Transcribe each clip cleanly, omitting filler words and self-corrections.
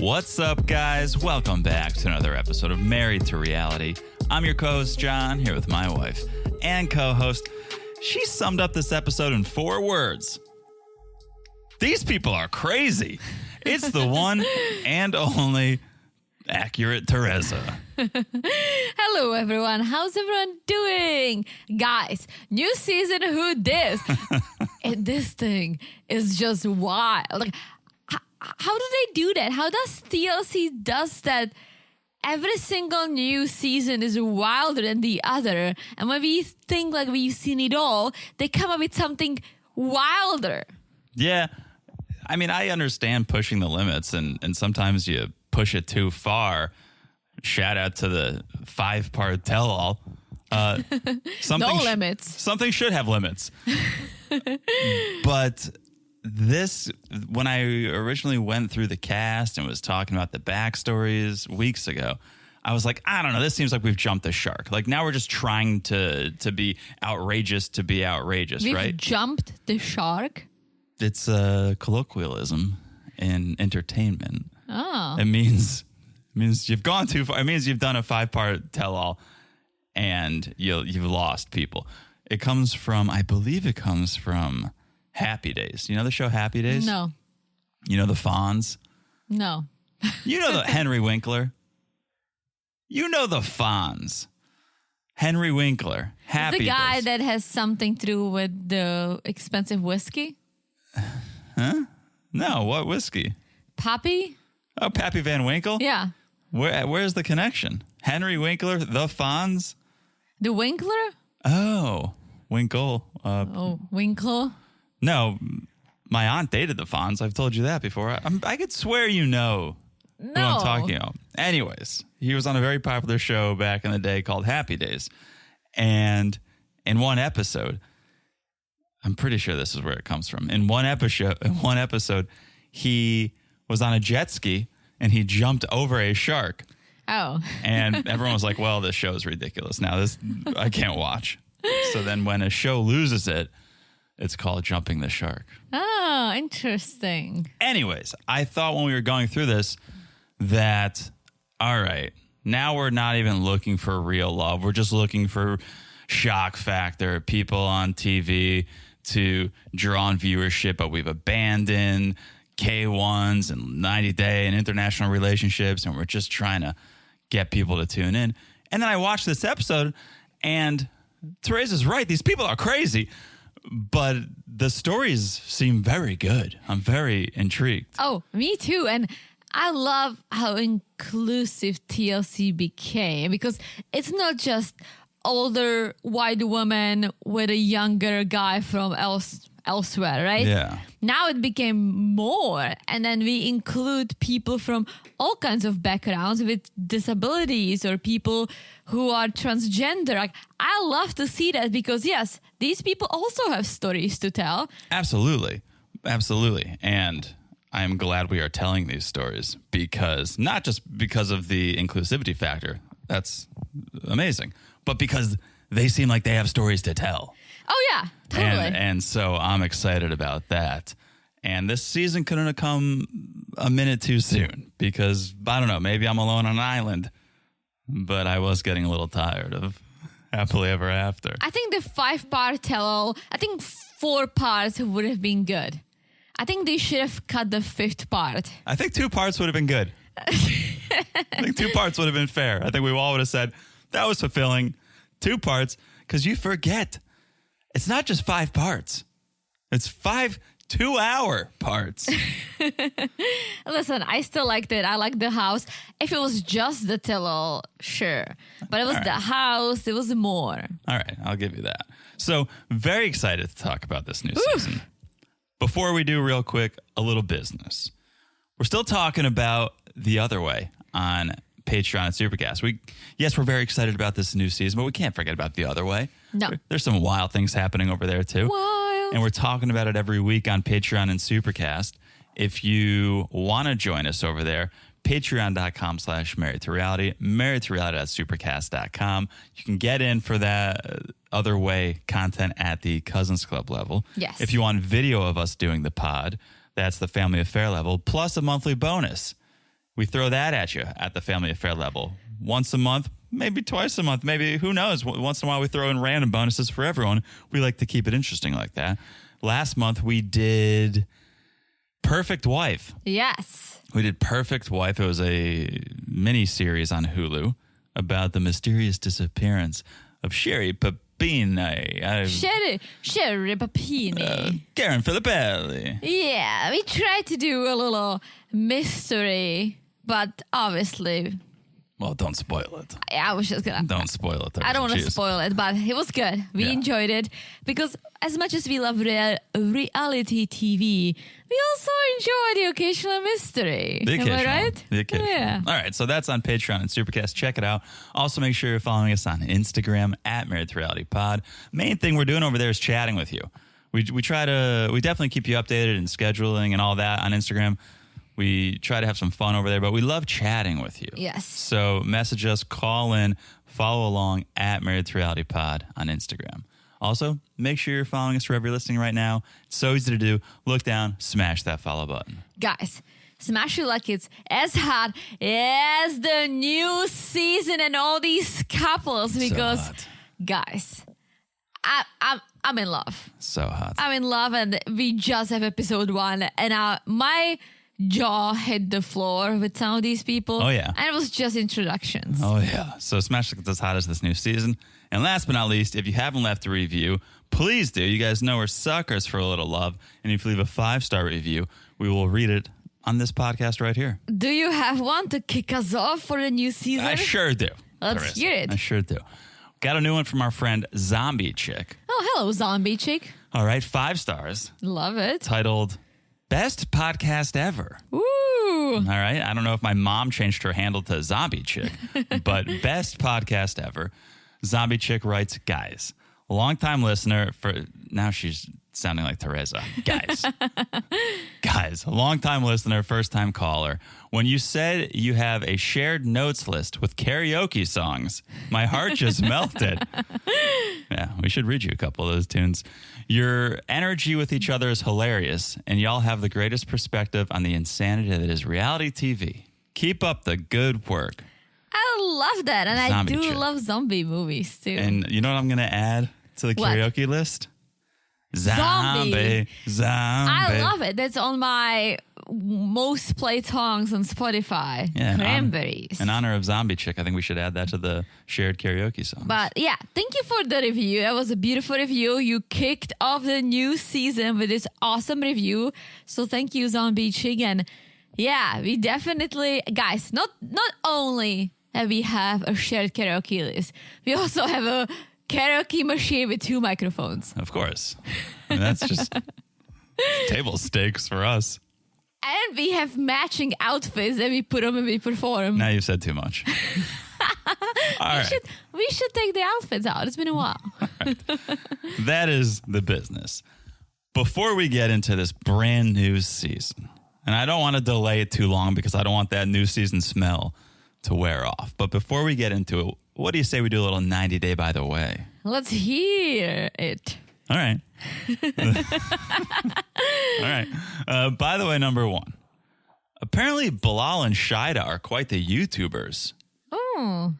What's up, guys? Welcome back to another episode of Married to Reality. I'm your co-host, John, here with my wife and co-host. She summed up this episode in 4 words. These people are crazy. It's the one and only accurate Teresa. Hello, everyone. How's everyone doing? Guys, new season, who dis? And this thing is just wild. Like, how do they do that? How does TLC does that? Every single new season is wilder than the other. And when we think like we've seen it all, they come up with something wilder. Yeah. I mean, I understand pushing the limits, and sometimes you push it too far. Shout out to the 5-part tell-all. No limits. Something should have limits. But this, when I originally went through the cast and was talking about the backstories weeks ago, I was like, I don't know, this seems like we've jumped the shark. Like, now we're just trying to be outrageous to be outrageous, We've right? jumped the shark? It's a colloquialism in entertainment. Oh. It means you've gone too far. It means you've done a 5-part tell-all and you've lost people. It comes from, I believe it comes from Happy Days. You know the show Happy Days? No. You know the Fonz? No. You know the Henry Winkler? You know the Fonz. Henry Winkler. Happy The guy Days. that has something to do with the expensive whiskey? Huh? No, what whiskey? Pappy? Oh, Pappy Van Winkle? Yeah. Where's the connection? Henry Winkler, the Fonz? The Winkler? Oh, Winkle. Winkle? No, my aunt dated the Fonz. I've told you that before. I could swear you know who I'm talking about. Anyways, he was on a very popular show back in the day called Happy Days. And in one episode, I'm pretty sure this is where it comes from. In one episode, he was on a jet ski and he jumped over a shark. Oh. And everyone was like, well, this show is ridiculous. Now I can't watch. So then when a show loses it, it's called Jumping the Shark. Oh, interesting. Anyways, I thought when we were going through this that, all right, now we're not even looking for real love. We're just looking for shock factor, people on TV to draw on viewership, but we've abandoned K1s and 90 Day and international relationships, and we're just trying to get people to tune in. And then I watched this episode, and Teresa's right. These people are crazy, but the stories seem very good. I'm very intrigued. Oh, me too. And I love how inclusive TLC became, because it's not just older white woman with a younger guy from elsewhere, right? Yeah. Now it became more, and then we include people from all kinds of backgrounds with disabilities or people who are transgender. Like, I love to see that, because yes, these people also have stories to tell. Absolutely. And I'm glad we are telling these stories, because not just because of the inclusivity factor, that's amazing, but because they seem like they have stories to tell. Oh, yeah, totally. And so I'm excited about that. And this season couldn't have come a minute too soon, because, I don't know, maybe I'm alone on an island, but I was getting a little tired of Happily Ever After. I think the 5-part tell-all, I think 4 parts would have been good. I think they should have cut the 5th part. I think 2 parts would have been good. I think 2 parts would have been fair. I think we all would have said, that was fulfilling. 2 parts, because you forget. It's not just 5 parts. It's 5 2-hour parts. Listen, I still liked it. I liked the house. If it was just the tell-all, sure. But it was the house. It was more. All right, I'll give you that. So, very excited to talk about this new season. Before we do, real quick, a little business. We're still talking about The Other Way on Patreon and Supercast. We're very excited about this new season, but we can't forget about The Other Way. No. There's some wild things happening over there, too. Wild. And we're talking about it every week on Patreon and Supercast. If you want to join us over there, patreon.com/marriedtoreality, marriedtoreality.supercast.com. You can get in for that Other Way content at the Cousins Club level. Yes. If you want video of us doing the pod, that's the Family Affair level, plus a monthly bonus. we throw that at you at the Family Affair level. Once a month, maybe twice a month, maybe, who knows? Once in a while, we throw in random bonuses for everyone. We like to keep it interesting like that. Last month, we did Perfect Wife. Yes. We did Perfect Wife. It was a mini-series on Hulu about the mysterious disappearance of Sherry Papini. Sherry Papini. Karen Filippelli. Yeah, we tried to do a little mystery, but obviously... Well, don't spoil it. I was just gonna... Don't spoil it. I don't want to spoil it, but it was good. We enjoyed it because as much as we love reality TV, we also enjoy the occasional mystery. The occasional. Am I right? The occasional. Yeah. All right, so that's on Patreon and Supercast. Check it out. Also, make sure you're following us on Instagram at Married to Reality Pod. Main thing we're doing over there is chatting with you. We definitely keep you updated and scheduling and all that on Instagram. We try to have some fun over there, but we love chatting with you. Yes. So message us, call in, follow along at Married to Reality Pod on Instagram. Also, make sure you're following us wherever you're listening right now. It's so easy to do. Look down, smash that follow button. Guys, smash it like it's as hot as the new season and all these couples because, so hot. Guys, I'm in love. So hot. I'm in love and we just have episode 1 and my jaw hit the floor with some of these people. Oh, yeah. And it was just introductions. Oh, yeah. So smash like as hot as this new season. And last but not least, if you haven't left a review, please do. You guys know we're suckers for a little love. And if you leave a 5-star review, we will read it on this podcast right here. Do you have one to kick us off for the new season? I sure do. Let's hear it. I sure do. Got a new one from our friend Zombie Chick. Oh, hello, Zombie Chick. All right, 5 stars. Love it. Titled Best Podcast Ever. Ooh. All right. I don't know if my mom changed her handle to Zombie Chick, but best podcast ever. Zombie Chick writes, guys, longtime listener for now she's sounding like Teresa. Guys, longtime listener, first time caller. When you said you have a shared notes list with karaoke songs, my heart just melted. Yeah, we should read you a couple of those tunes. Your energy with each other is hilarious, and y'all have the greatest perspective on the insanity that is reality TV. Keep up the good work. I love that, and Zombie I do Chick. love zombie movies, too. And you know what I'm going to add to the What? karaoke list? Zombie. Zombie. I love it. That's on my most played songs on Spotify. Yeah, Cranberries. In honor of Zombie Chick, I think we should add that to the shared karaoke songs. But yeah, thank you for the review. That was a beautiful review. You kicked off the new season with this awesome review. So thank you, Zombie Chick. And yeah, we definitely, guys, not only have we have a shared karaoke list, we also have a karaoke machine with 2 microphones. Of course. I mean, that's just table stakes for us. And we have matching outfits that we put on when we perform. Now you've said too much. All right. We should take the outfits out. It's been a while. That is the business. Before we get into this brand new season, and I don't want to delay it too long because I don't want that new season smell to wear off. But before we get into it, what do you say we do a little 90 day by the way? Let's hear it. All right. All right. By the way, number 1. Apparently, Bilal and Shida are quite the YouTubers. Oh.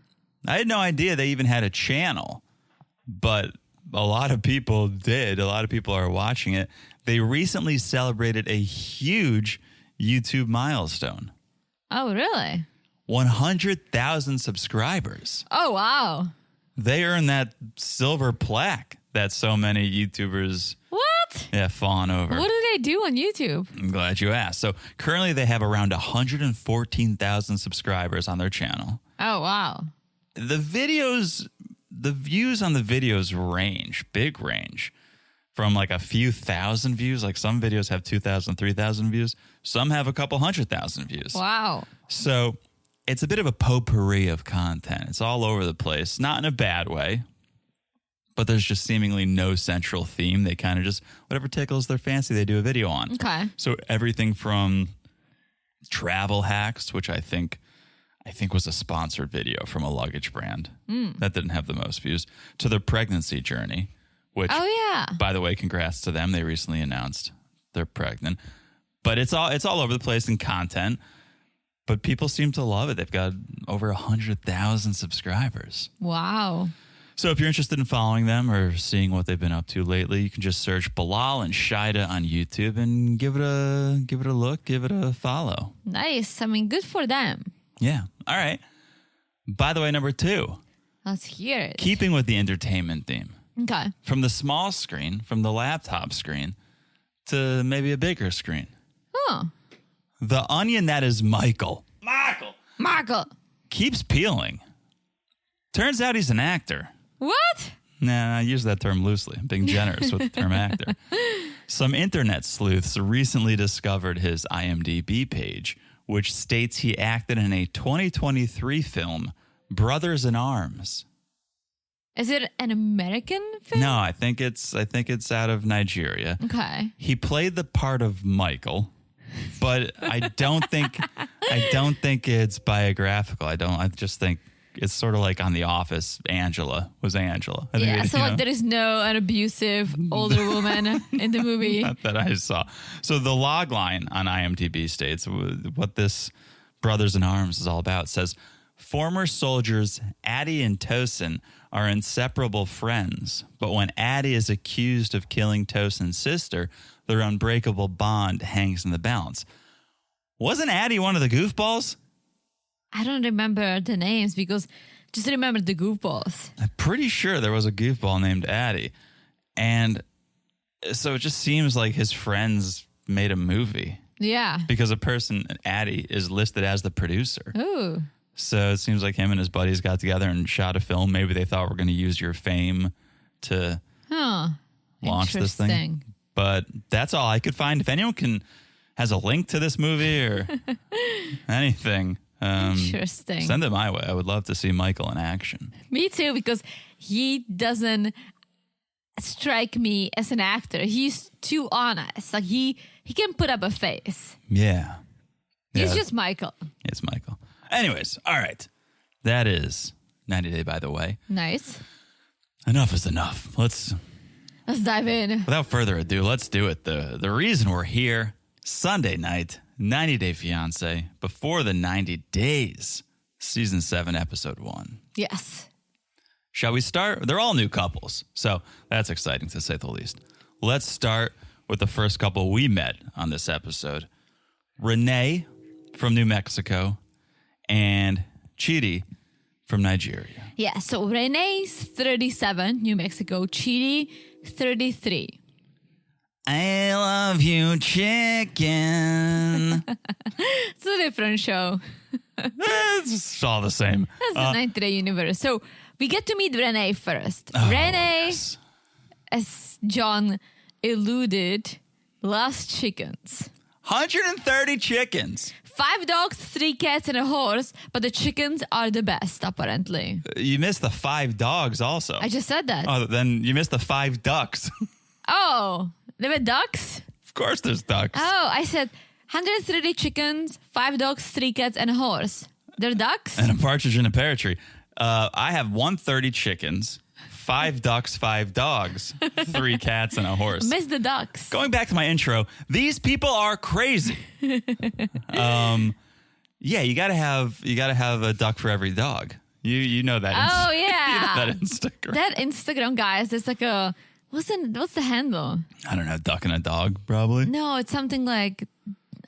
I had no idea they even had a channel, but a lot of people did. A lot of people are watching it. They recently celebrated a huge YouTube milestone. Oh, really? 100,000 subscribers. Oh, wow. They earned that silver plaque that so many YouTubers What? fawn over. What do they do on YouTube? I'm glad you asked. So currently they have around 114,000 subscribers on their channel. Oh, wow. The views on the videos big range from like a few thousand views. Like some videos have 2,000, 3,000 views. Some have a couple 100,000 views. Wow. So it's a bit of a potpourri of content. It's all over the place, not in a bad way, but there's just seemingly no central theme. They kind of just, whatever tickles their fancy, they do a video on. Okay. So everything from travel hacks, which I think was a sponsored video from a luggage brand that didn't have the most views, to their pregnancy journey, which, by the way, congrats to them. They recently announced they're pregnant. But it's all over the place in content. But people seem to love it. They've got over 100,000 subscribers. Wow. So if you're interested in following them or seeing what they've been up to lately, you can just search Bilal and Shida on YouTube and give it a look, give it a follow. Nice. I mean, good for them. Yeah. All right. By the way, number 2. Let's hear it. Keeping with the entertainment theme. Okay. From the small screen, from the laptop screen, to maybe a bigger screen. Oh. The onion that is Michael. Michael. Keeps peeling. Turns out he's an actor. What? Nah, I use that term loosely. I'm being generous with the term actor. Some internet sleuths recently discovered his IMDb page, which states he acted in a 2023 film, Brothers in Arms. Is it an American film? No, I think it's out of Nigeria. Okay. He played the part of Michael, but I don't think it's biographical. I just think it's sort of like on The Office. Angela was Angela. I think So like there is no an abusive older woman in the movie. Not that I saw. So the log line on IMDb states what this Brothers in Arms is all about. It says, former soldiers Addie and Tosin are inseparable friends, but when Addie is accused of killing Tosin's sister, their unbreakable bond hangs in the balance. Wasn't Addie one of the goofballs? I don't remember the names because just remember the goofballs. I'm pretty sure there was a goofball named Addie. And so it just seems like his friends made a movie. Yeah. Because a person, Addie, is listed as the producer. Ooh. So it seems like him and his buddies got together and shot a film. Maybe they thought we're going to use your fame to launch this thing. But that's all I could find. If anyone has a link to this movie or anything, interesting. Send it my way. I would love to see Michael in action. Me too, because he doesn't strike me as an actor. He's too honest. Like he can put up a face. Yeah. He's just Michael. It's Michael. Anyways, all right. That is 90 Day, by the way. Nice. Enough is enough. Let's dive in. Without further ado, let's do it. The reason we're here, Sunday night, 90 Day Fiancé, before the 90 days, season 7, episode 1. Yes. Shall we start? They're all new couples, so that's exciting to say the least. Let's start with the first couple we met on this episode. Rayne from New Mexico and Chidi from Nigeria. Yeah, so Rayne's 37, New Mexico. Chidi, 33. I love you, chicken. It's a different show. It's all the same. That's the 90-day universe. So we get to meet Rayne first. Oh, Rayne, yes. as John alluded, loves chickens. 130 chickens. 5 dogs, 3 cats, and a horse, but the chickens are the best, apparently. You missed the 5 dogs also. I just said that. Oh, then you missed the 5 ducks. Oh, there were ducks? Of course there's ducks. Oh, I said 130 chickens, 5 dogs, 3 cats, and a horse. They're ducks? And a partridge in a pear tree. I have 130 chickens, 5 ducks, 5 dogs, 3 cats, and a horse. Miss the ducks. Going back to my intro, these people are crazy. Yeah, you gotta have a duck for every dog. You know that. Oh yeah, you know that Instagram. That Instagram, guys. It's like a what's the handle? I don't know, duck and a dog, probably. No, it's something like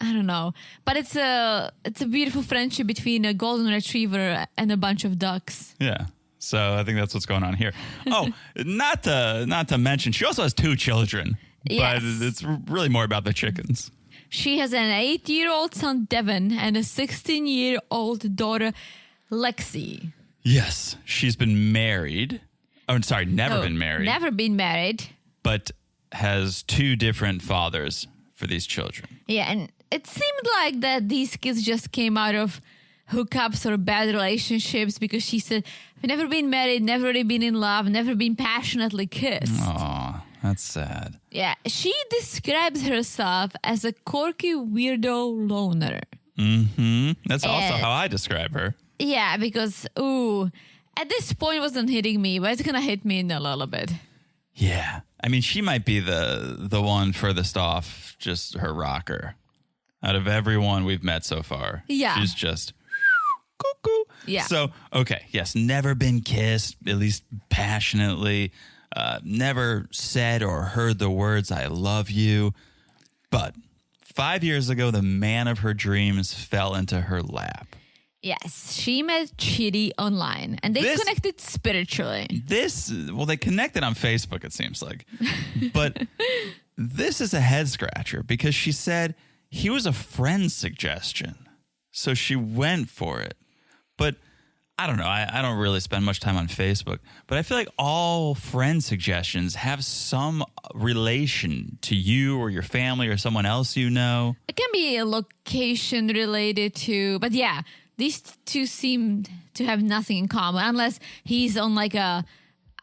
I don't know, but it's a beautiful friendship between a golden retriever and a bunch of ducks. Yeah. So I think that's what's going on here. Oh, not to mention, she also has 2 children. Yes. But it's really more about the chickens. She has an 8-year-old son, Devin, and a 16-year-old daughter, Lexi. Yes, she's been married. Oh, sorry, never been married. Never been married. But has 2 different fathers for these children. Yeah, and it seemed like that these kids just came out of hookups or bad relationships because she said, I've never been married, never really been in love, never been passionately kissed. Aw, that's sad. Yeah, she describes herself as a quirky weirdo loner. Mm-hmm. That's also how I describe her. Yeah, because, at this point it wasn't hitting me, but it's going to hit me in a little bit. Yeah. I mean, she might be the one furthest off, just her rocker. out of everyone we've met so far. Yeah. She's just cuckoo. Yeah. So, okay, yes, never been kissed, at least passionately. Never said or heard the words, I love you. But 5 years ago, the man of her dreams fell into her lap. Yes, she met Chidi online and they connected spiritually. They connected on Facebook, it seems like. But this is a head scratcher because she said he was a friend's suggestion. So she went for it. But I don't know. I don't really spend much time on Facebook, but I feel like all friend suggestions have some relation to you or your family or someone else you know. It can be a location related to, but yeah, these two seem to have nothing in common unless he's on like a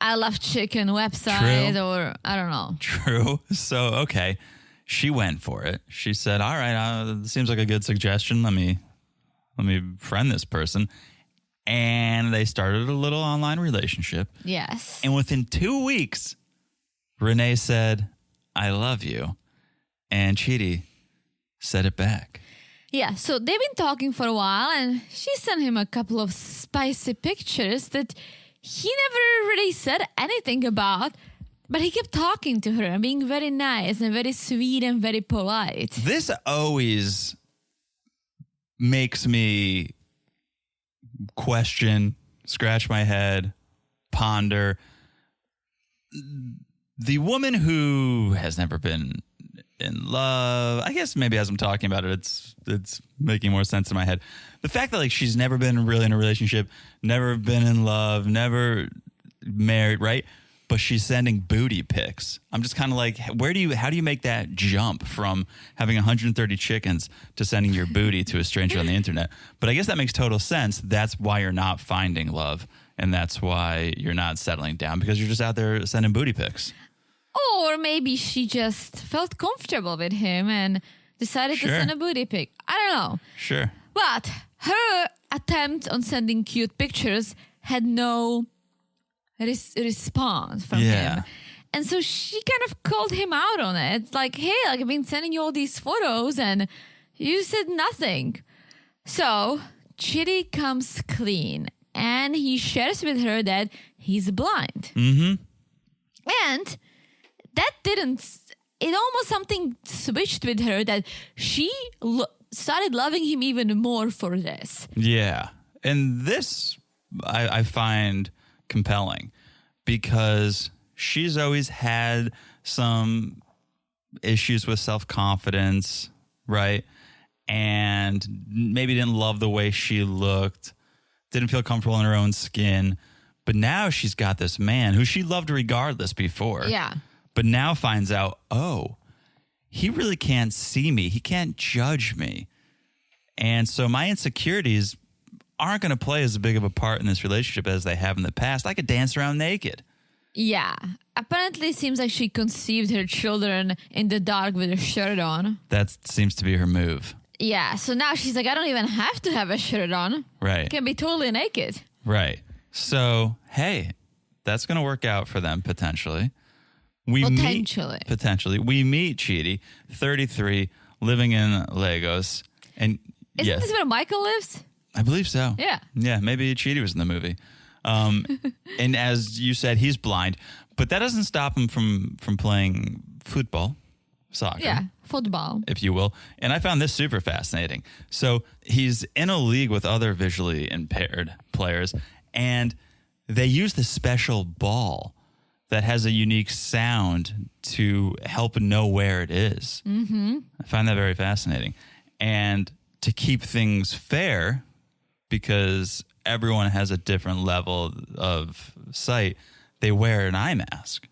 I Love Chicken website or I don't know. True. So, okay. She went for it. She said, all right, seems like a good suggestion. Let me friend this person. And they started a little online relationship. Yes. And within 2 weeks, Renee said, I love you. And Chidi said it back. Yeah, so they've been talking for a while and she sent him a couple of spicy pictures that he never really said anything about, but he kept talking to her and being very nice and very sweet and very polite. This always makes me question, scratch my head, ponder. The woman who has never been in love, I guess maybe as I'm talking about it, it's making more sense in my head. The fact that like she's never been really in a relationship, never been in love, never married, right? But she's sending booty pics. I'm just kind of like, how do you make that jump from having 130 chickens to sending your booty to a stranger on the internet? But I guess that makes total sense. That's why you're not finding love. And that's why you're not settling down, because you're just out there sending booty pics. Or maybe she just felt comfortable with him and decided to send a booty pic. I don't know. Sure. But her attempt on sending cute pictures had no response from him. And so she kind of called him out on it. Like, hey, like I've been sending you all these photos and you said nothing. So Chidi comes clean and he shares with her that he's blind. Mm-hmm. And that it almost something switched with her that she started loving him even more for this. Yeah. And this I find compelling because she's always had some issues with self-confidence, right? And maybe didn't love the way she looked, didn't feel comfortable in her own skin. But now she's got this man who she loved regardless before. Yeah. But now finds out, oh, he really can't see me. He can't judge me. And so my insecurities aren't going to play as big of a part in this relationship as they have in the past. I could dance around naked. Yeah. Apparently it seems like she conceived her children in the dark with a shirt on. That seems to be her move. Yeah. So now she's like, I don't even have to have a shirt on. Right. I can be totally naked. Right. So, hey, that's going to work out for them potentially. Potentially. We meet Chidi, 33, living in Lagos. And Isn't this where Michael lives? I believe so. Yeah. Yeah, maybe Chidi was in the movie. And as you said, he's blind. But that doesn't stop him from playing football, soccer. Yeah, football. If you will. And I found this super fascinating. So he's in a league with other visually impaired players, and they use this special ball that has a unique sound to help know where it is. Mm-hmm. I find that very fascinating. And to keep things fair, because everyone has a different level of sight, they wear an eye mask,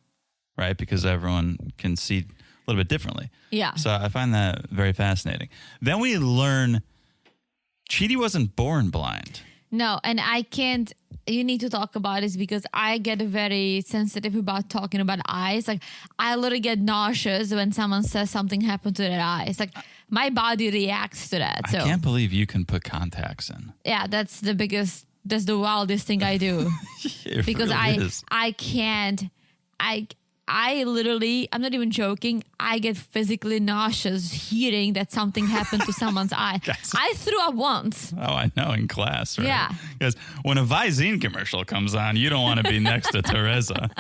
right? Because everyone can see a little bit differently. Yeah. So I find that very fascinating. Then we learn Chidi wasn't born blind. No, and I can't. You need to talk about this because I get very sensitive about talking about eyes. Like I literally get nauseous when someone says something happened to their eyes. Like my body reacts to that. I can't believe you can put contacts in. Yeah, that's the wildest thing I do. It because really is. I can't. I I'm not even joking, I get physically nauseous hearing that something happened to someone's eye. I threw up once. Oh, I know, in class, right? Yeah. Because when a Visine commercial comes on, you don't want to be next to Teresa.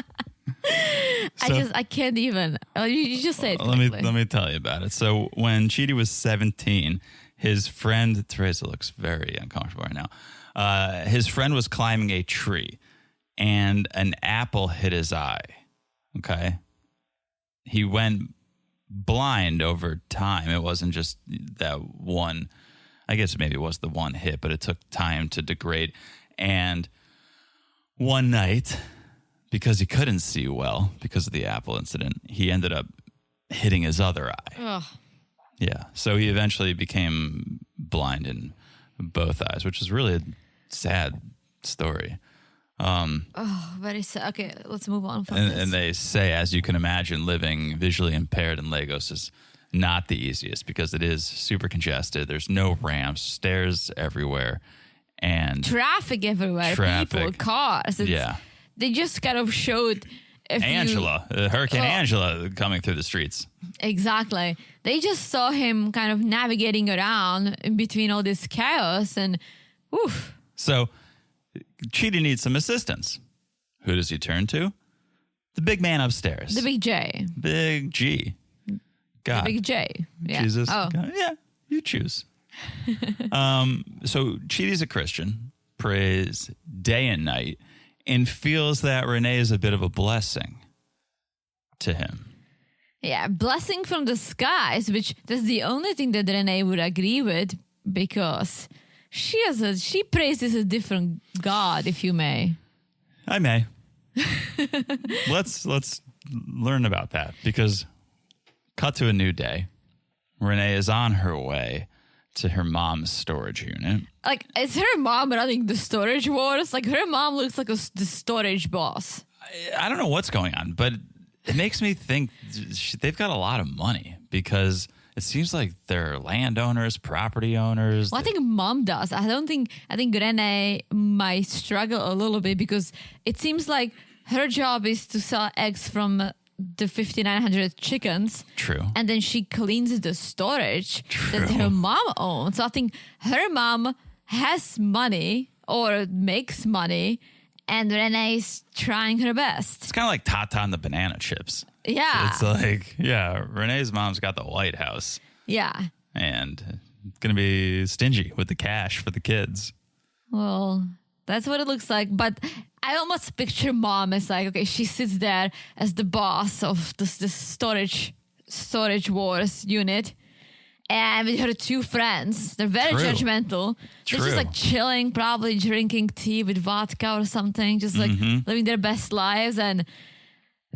I can't even. You just say it. Let me tell you about it. So when Chidi was 17, his friend, Teresa looks very uncomfortable right now. His friend was climbing a tree and an apple hit his eye. Okay. He went blind over time. It wasn't just that one, I guess maybe it was the one hit, but it took time to degrade. And one night, because he couldn't see well because of the apple incident, he ended up hitting his other eye. Ugh. Yeah. So he eventually became blind in both eyes, which is really a sad story. Very sad. Okay, let's move on from this. And they say, as you can imagine, living visually impaired in Lagos is not the easiest because it is super congested. There's no ramps, stairs everywhere, and traffic everywhere. People, cars. They just kind of showed Hurricane Angela coming through the streets. Exactly. They just saw him kind of navigating around in between all this chaos and oof. So Chidi needs some assistance. Who does he turn to? The big man upstairs. The big J. Big G. God. The big J. Yeah. Jesus. Oh. God. Yeah, you choose. So Chidi's a Christian, prays day and night, and feels that Rayne is a bit of a blessing to him. Yeah, blessing from the skies, which that's the only thing that Rayne would agree with because she praises a different God, if you may. I may. Let's learn about that because cut to a new day. Rayne is on her way to her mom's storage unit. Like, is her mom running the storage wars? Like, her mom looks like the storage boss. I don't know what's going on, but it makes me think they've got a lot of money because it seems like they're landowners, property owners. Well, I think mom does. I think Rayne might struggle a little bit because it seems like her job is to sell eggs from the 5,900 chickens. True. And then she cleans the storage True. that her mom owns. So I think her mom has money or makes money and Rayne is trying her best. It's kind of like Tata and the banana chips. Yeah. It's like, yeah, Renee's mom's got the White House. Yeah. And going to be stingy with the cash for the kids. Well, that's what it looks like. But I almost picture mom as like, okay, she sits there as the boss of this storage wars unit. And with her two friends, they're very judgmental. They're just like chilling, probably drinking tea with vodka or something, just like living their best lives. And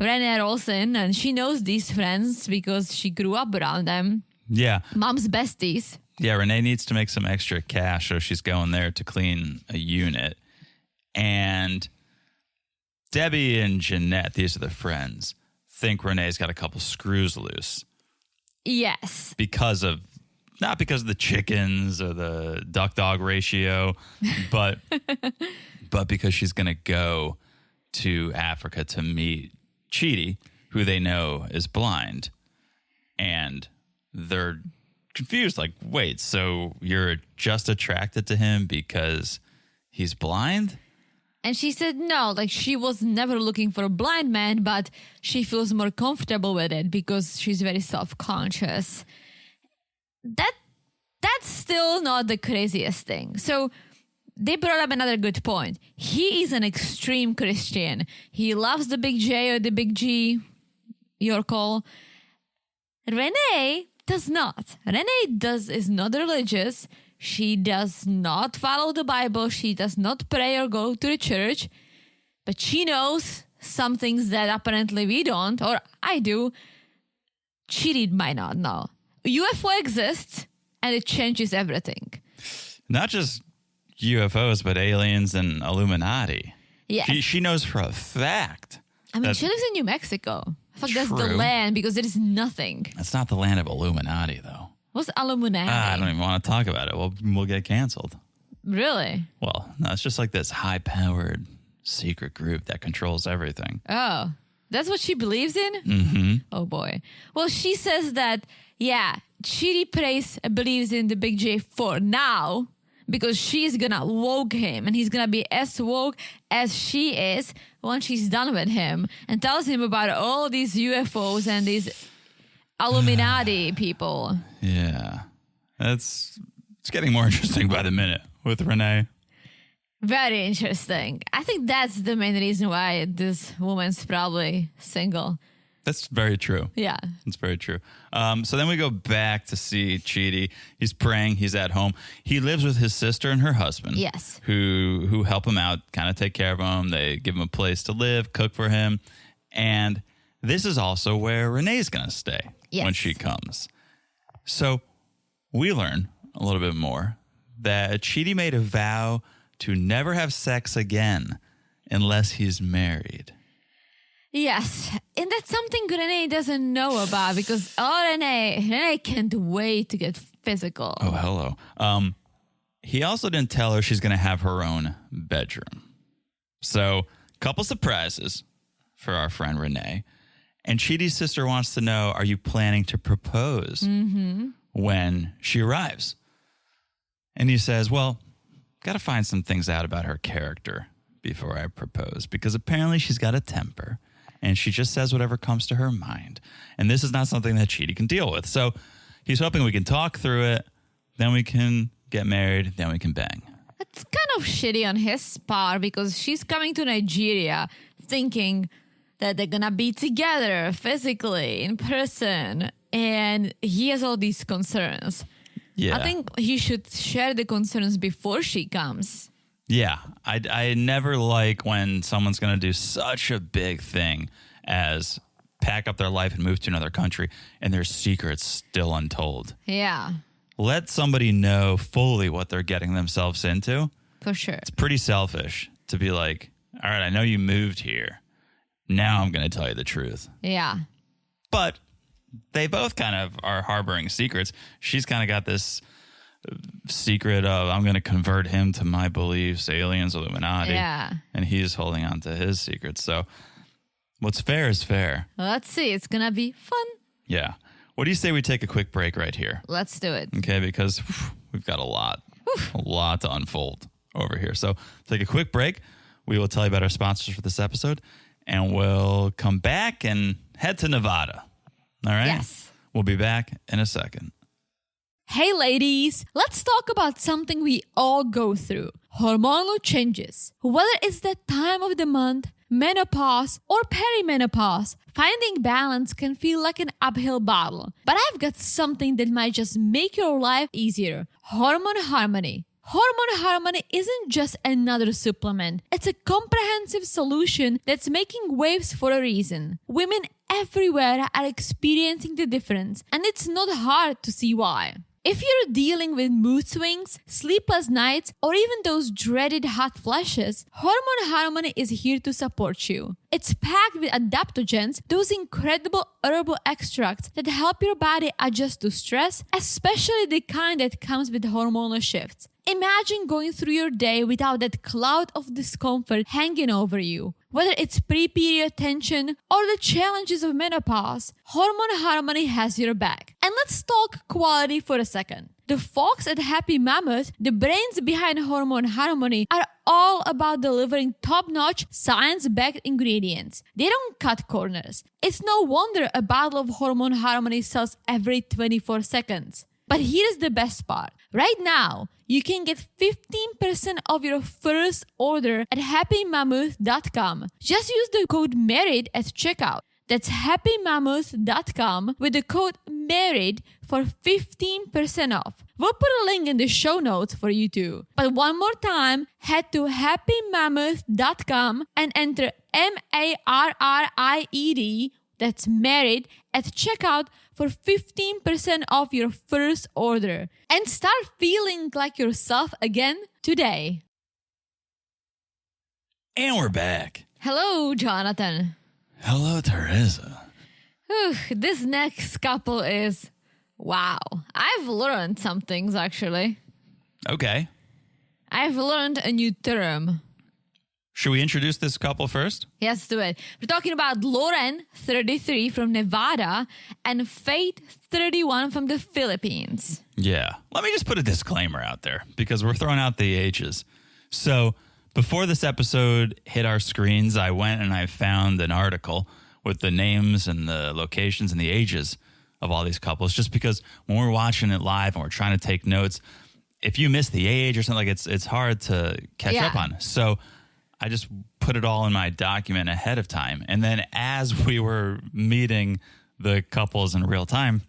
Rayne rolls in and she knows these friends because she grew up around them. Yeah. Mom's besties. Yeah, Rayne needs to make some extra cash, so she's going there to clean a unit. And Debbie and Jeanette, these are the friends, think Renee's got a couple screws loose. Yes. Not because of the chickens or the duck-dog ratio, but because she's going to go to Africa to meet Chidi, who they know is blind. And they're confused, like, wait, so you're just attracted to him because he's blind? And she said no, like she was never looking for a blind man, but she feels more comfortable with it because she's very self-conscious. That's still not the craziest thing. So they brought up another good point. He is an extreme Christian. He loves the big J or the big G, your call. Rayne does not. Rayne is not religious. She does not follow the Bible. She does not pray or go to the church. But she knows some things that apparently we don't, or I do. Chidi might not know. UFO exists, and it changes everything. Not just UFOs, but aliens and Illuminati. Yes. She knows for a fact. I mean, she lives in New Mexico. I thought that's the land because there is nothing. That's not the land of Illuminati, though. What's Illuminati? I don't even want to talk about it. We'll get canceled. Really? Well, no, it's just like this high-powered secret group that controls everything. Oh. That's what she believes in? Mm-hmm. Oh, boy. Well, she says that, Chidi believes in the Big J for now because she's going to woke him and he's going to be as woke as she is once she's done with him, and tells him about all these UFOs and these Illuminati people. Yeah. It's getting more interesting by the minute with Renee. Very interesting. I think that's the main reason why this woman's probably single. That's very true. Yeah. That's very true. So then we go back to see Chidi. He's praying. He's at home. He lives with his sister and her husband. Yes. Who help him out, kind of take care of him. They give him a place to live, cook for him. And this is also where Renee's going to stay when she comes. So we learn a little bit more that Chidi made a vow to never have sex again unless he's married. Yes, and that's something Renee doesn't know about because Renee can't wait to get physical. Oh, hello. He also didn't tell her she's going to have her own bedroom. So, couple surprises for our friend Renee. And Chidi's sister wants to know, are you planning to propose when she arrives? And he says, well, got to find some things out about her character before I propose, because apparently she's got a temper and she just says whatever comes to her mind. And this is not something that Chidi can deal with. So he's hoping we can talk through it, then we can get married, then we can bang. It's kind of shitty on his part because she's coming to Nigeria thinking that they're gonna be together physically in person, and he has all these concerns. Yeah. I think he should share the concerns before she comes. Yeah, I never like when someone's going to do such a big thing as pack up their life and move to another country and their secrets still untold. Yeah. Let somebody know fully what they're getting themselves into. For sure. It's pretty selfish to be like, all right, I know you moved here. Now I'm going to tell you the truth. Yeah. But they both kind of are harboring secrets. She's kind of got this secret of, I'm going to convert him to my beliefs, aliens, Illuminati. Yeah. And he's holding on to his secrets. So what's fair is fair. Well, let's see. It's going to be fun. Yeah. What do you say we take a quick break right here? Let's do it. Okay, because we've got a lot to unfold over here. So take a quick break. We will tell you about our sponsors for this episode, and we'll come back and head to Nevada. All right? Yes. We'll be back in a second. Hey ladies, let's talk about something we all go through. Hormonal changes. Whether it's that time of the month, menopause, or perimenopause, finding balance can feel like an uphill battle. But I've got something that might just make your life easier. Hormone Harmony. Hormone Harmony isn't just another supplement. It's a comprehensive solution that's making waves for a reason. Women everywhere are experiencing the difference, and it's not hard to see why. If you're dealing with mood swings, sleepless nights, or even those dreaded hot flashes, Hormone Harmony is here to support you. It's packed with adaptogens, those incredible herbal extracts that help your body adjust to stress, especially the kind that comes with hormonal shifts. Imagine going through your day without that cloud of discomfort hanging over you. Whether it's pre-period tension or the challenges of menopause, Hormone Harmony has your back. And let's talk quality for a second. The folks at Happy Mammoth, the brains behind Hormone Harmony, are all about delivering top-notch, science-backed ingredients. They don't cut corners. It's no wonder a bottle of Hormone Harmony sells every 24 seconds. But here's the best part. Right now, you can get 15% of your first order at happymammoth.com. Just use the code MARRIED at checkout. That's happymammoth.com with the code MARRIED for 15% off. We'll put a link in the show notes for you too. But one more time, head to happymammoth.com and enter MARRIED, that's married, at checkout for 15% off your first order. And start feeling like yourself again today. And we're back. Hello, Jonathan. Hello, Teresa. Whew, this next couple is, wow. I've learned some things, actually. Okay. I've learned a new term. Should we introduce this couple first? Yes, do it. We're talking about Loren, 33 from Nevada, and Faith, 31 from the Philippines. Yeah. Let me just put a disclaimer out there because we're throwing out the ages. So before this episode hit our screens, I went and I found an article with the names and the locations and the ages of all these couples, just because when we're watching it live and we're trying to take notes, if you miss the age or something, like it's hard to catch up on. So I just put it all in my document ahead of time. And then as we were meeting the couples in real time,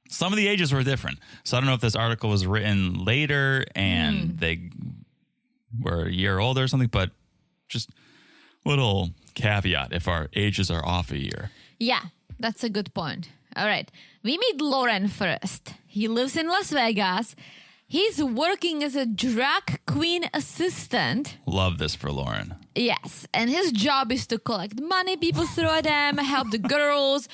some of the ages were different. So I don't know if this article was written later and they were a year older or something, but just little caveat if our ages are off a year. Yeah, that's a good point. All right. We meet Loren first. He lives in Las Vegas. He's working as a drag queen assistant. Love this for Loren. Yes. And his job is to collect money people throw at them, help the girls,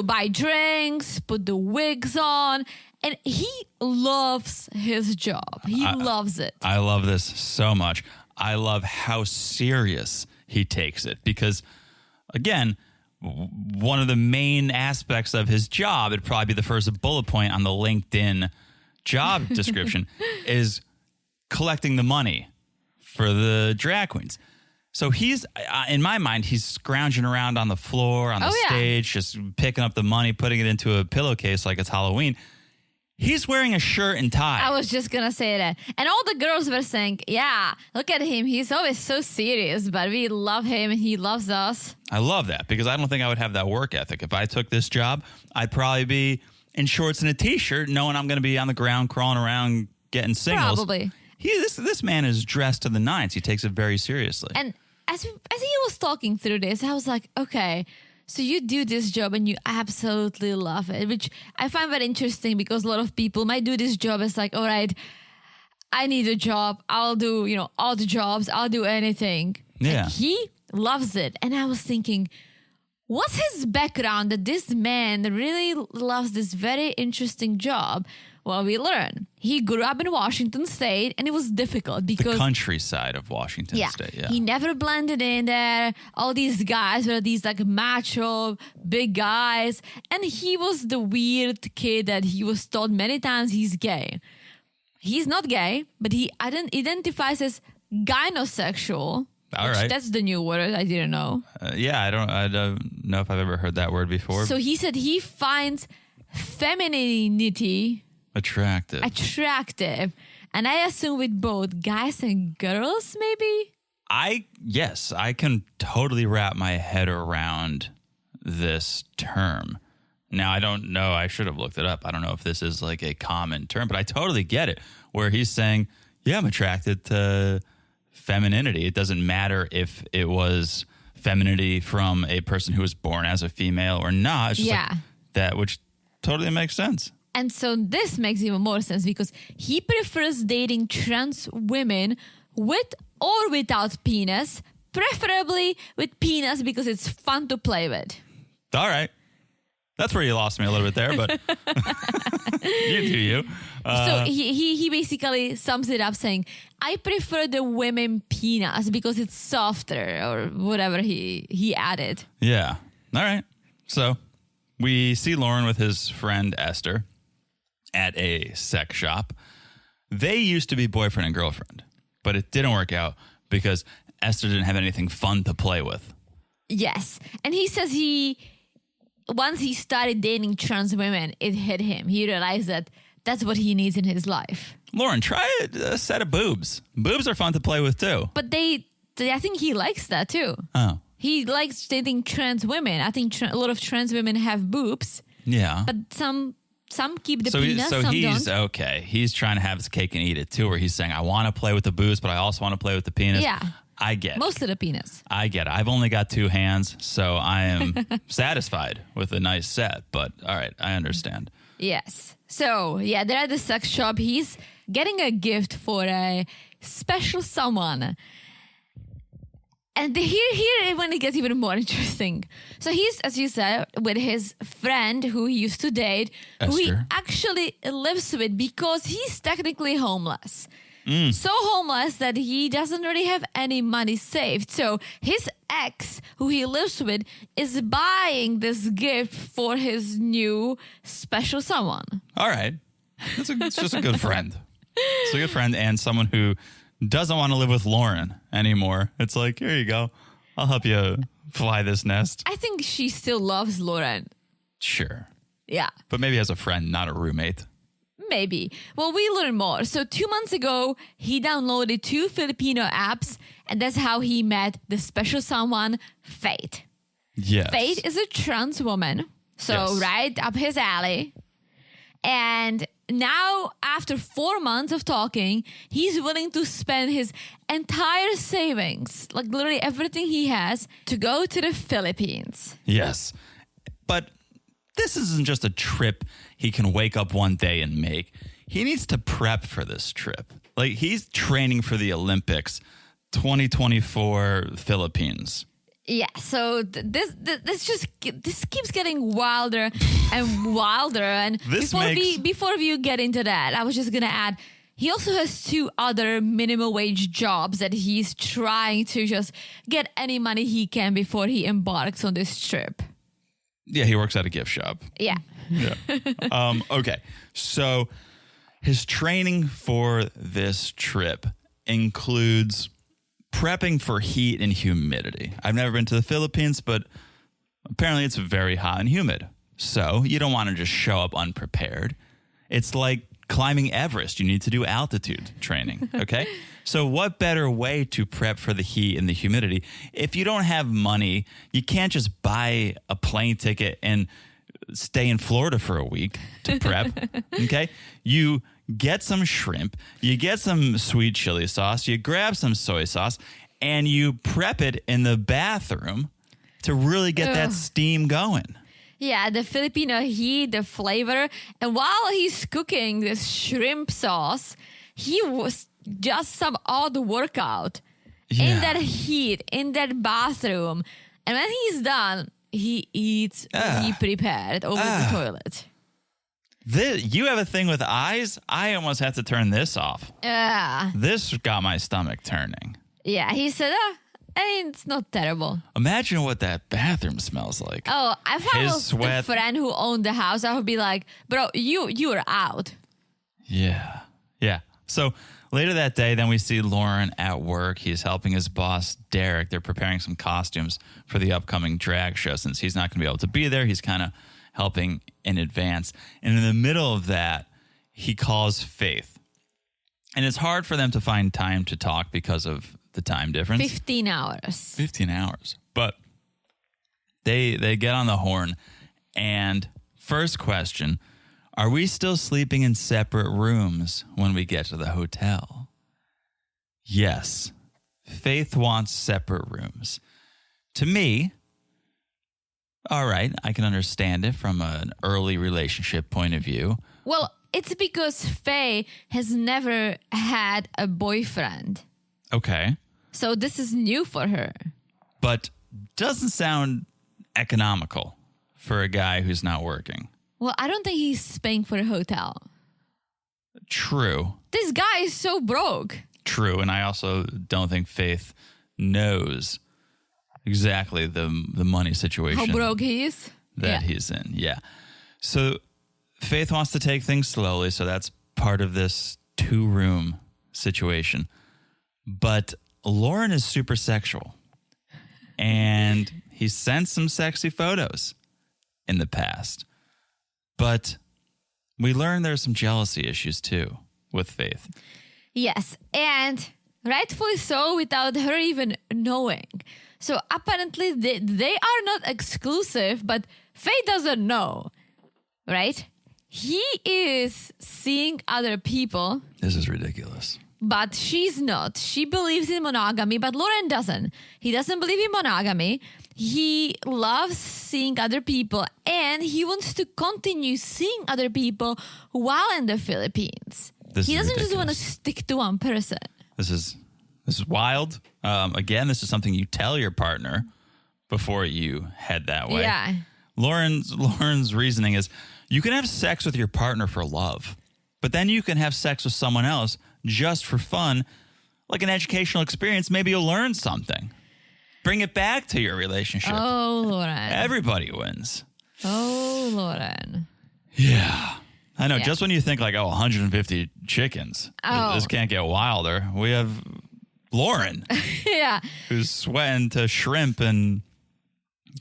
buy drinks, put the wigs on. And he loves his job. He loves it. I love this so much. I love how serious he takes it because, again, one of the main aspects of his job, it'd probably be the first bullet point on the LinkedIn job description, is collecting the money for the drag queens. So he's, in my mind, he's scrounging around on the floor, on the stage, just picking up the money, putting it into a pillowcase like it's Halloween. He's wearing a shirt and tie. I was just going to say that. And all the girls were saying, yeah, look at him. He's always so serious, but we love him and he loves us. I love that because I don't think I would have that work ethic. If I took this job, I'd probably be in shorts and a T-shirt knowing I'm going to be on the ground crawling around getting singles. Probably. This man is dressed to the nines. He takes it very seriously. And as he was talking through this, I was like, okay, so you do this job and you absolutely love it, which I find very interesting because a lot of people might do this job as like, all right, I need a job. I'll do, all the jobs. I'll do anything. Yeah. And he loves it. And I was thinking, what's his background that this man really loves this very interesting job? Well, we learn he grew up in Washington State, and it was difficult because the countryside of Washington State. Yeah, he never blended in there. All these guys were these like macho big guys, and he was the weird kid that he was told many times he's gay. He's not gay, but he identifies as gynosexual. All right, that's the new word. I didn't know. I don't know if I've ever heard that word before. So he said he finds femininity attractive. And I assume with both guys and girls, maybe? Yes, I can totally wrap my head around this term. Now, I don't know. I should have looked it up. I don't know if this is like a common term, but I totally get it where he's saying, yeah, I'm attracted to femininity. It doesn't matter if it was femininity from a person who was born as a female or not. It's just like that, which totally makes sense. And so this makes even more sense because he prefers dating trans women with or without penis, preferably with penis because it's fun to play with. All right. That's where you lost me a little bit there, but you do you. So he basically sums it up saying, I prefer the women penis because it's softer or whatever he added. Yeah. All right. So we see Loren with his friend Esther at a sex shop. They used to be boyfriend and girlfriend, but it didn't work out because Esther didn't have anything fun to play with. Yes. And he says once he started dating trans women, it hit him. He realized that that's what he needs in his life. Loren, try a set of boobs. Boobs are fun to play with too. But I think he likes that too. Oh. He likes dating trans women. I think a lot of trans women have boobs. Yeah. But some keep the penis, some he's don't. Okay. He's trying to have his cake and eat it too, where he's saying, I want to play with the boobs, but I also want to play with the penis. Yeah. I get it. Most of the penis. I get it. I've only got 2 hands, so I am satisfied with a nice set. But all right, I understand. Yes. So, yeah, they're at the sex shop. He's getting a gift for a special someone. And here when it gets even more interesting. So he's, as you said, with his friend who he used to date, Esther, who he actually lives with because he's technically homeless. So homeless that he doesn't really have any money saved. So his ex, who he lives with, is buying this gift for his new special someone. All right. It's just a good friend. It's a good friend and someone who doesn't want to live with Loren anymore. It's like, here you go. I'll help you fly this nest. I think she still loves Loren. Sure. Yeah. But maybe as a friend, not a roommate. Maybe. Well, we learn more. So 2 months ago, he downloaded 2 Filipino apps, and that's how he met the special someone, Faith. Yes. Faith is a trans woman, so Yes. right up his alley. And now, after 4 months of talking, he's willing to spend his entire savings, like literally everything he has, to go to the Philippines. Yes. But this isn't just a trip he can wake up one day and make. He needs to prep for this trip. Like, he's training for the Olympics 2024 Philippines. Yeah, so this keeps getting wilder and wilder. And This before we get into that, I was just gonna add, he also has 2 other minimum wage jobs that he's trying to just get any money he can before he embarks on this trip. Yeah, he works at a gift shop. Yeah. Yeah. Okay. So his training for this trip includes prepping for heat and humidity. I've never been to the Philippines, but apparently it's very hot and humid. So you don't want to just show up unprepared. It's like climbing Everest. You need to do altitude training. Okay. So what better way to prep for the heat and the humidity? If you don't have money, you can't just buy a plane ticket and stay in Florida for a week to prep. Okay. You get some shrimp, you get some sweet chili sauce, you grab some soy sauce, and you prep it in the bathroom to really get that steam going. Yeah, the Filipino heat, the flavor. And while he's cooking this shrimp sauce, he was just some odd workout in that heat, in that bathroom. And when he's done, he eats what he prepared over the toilet. You have a thing with eyes? I almost had to turn this off. Yeah. This got my stomach turning. Yeah, he said, it's not terrible. Imagine what that bathroom smells like. Oh, if I His was sweat. the friend who owned the house, I would be like, bro, you are out. Yeah. Yeah. So later that day, then we see Loren at work. He's helping his boss, Derek. They're preparing some costumes for the upcoming drag show. Since he's not going to be able to be there, he's kind of helping in advance. And in the middle of that, he calls Faith. And it's hard for them to find time to talk because of the time difference. 15 hours. 15 hours. But they get on the horn. And first question, are we still sleeping in separate rooms when we get to the hotel? Yes. Faith wants separate rooms. To me, all right, I can understand it from an early relationship point of view. Well, it's because Faye has never had a boyfriend. Okay. So this is new for her. But doesn't sound economical for a guy who's not working. Well, I don't think he's paying for a hotel. True. This guy is so broke. True. And I also don't think Faith knows exactly the money situation. How broke he is. That he's in. Yeah. So Faith wants to take things slowly. So that's part of this 2-room situation. But Loren is super sexual. And he sent some sexy photos in the past. But we learned there's some jealousy issues too with Faith. Yes, and rightfully so without her even knowing. So apparently they are not exclusive, but Faye doesn't know, right? He is seeing other people. This is ridiculous. But she's not. She believes in monogamy, but Loren doesn't. He doesn't believe in monogamy. He loves seeing other people, and he wants to continue seeing other people while in the Philippines. He doesn't just want to stick to one person. This is wild. Again, this is something you tell your partner before you head that way. Yeah. Loren's reasoning is you can have sex with your partner for love, but then you can have sex with someone else just for fun, like an educational experience. Maybe you'll learn something. Bring it back to your relationship. Oh, Loren. Everybody wins. Oh, Loren. Yeah. I know. Yeah. Just when you think like, 150 chickens, this can't get wilder. We have Loren, Yeah. who's sweating to shrimp and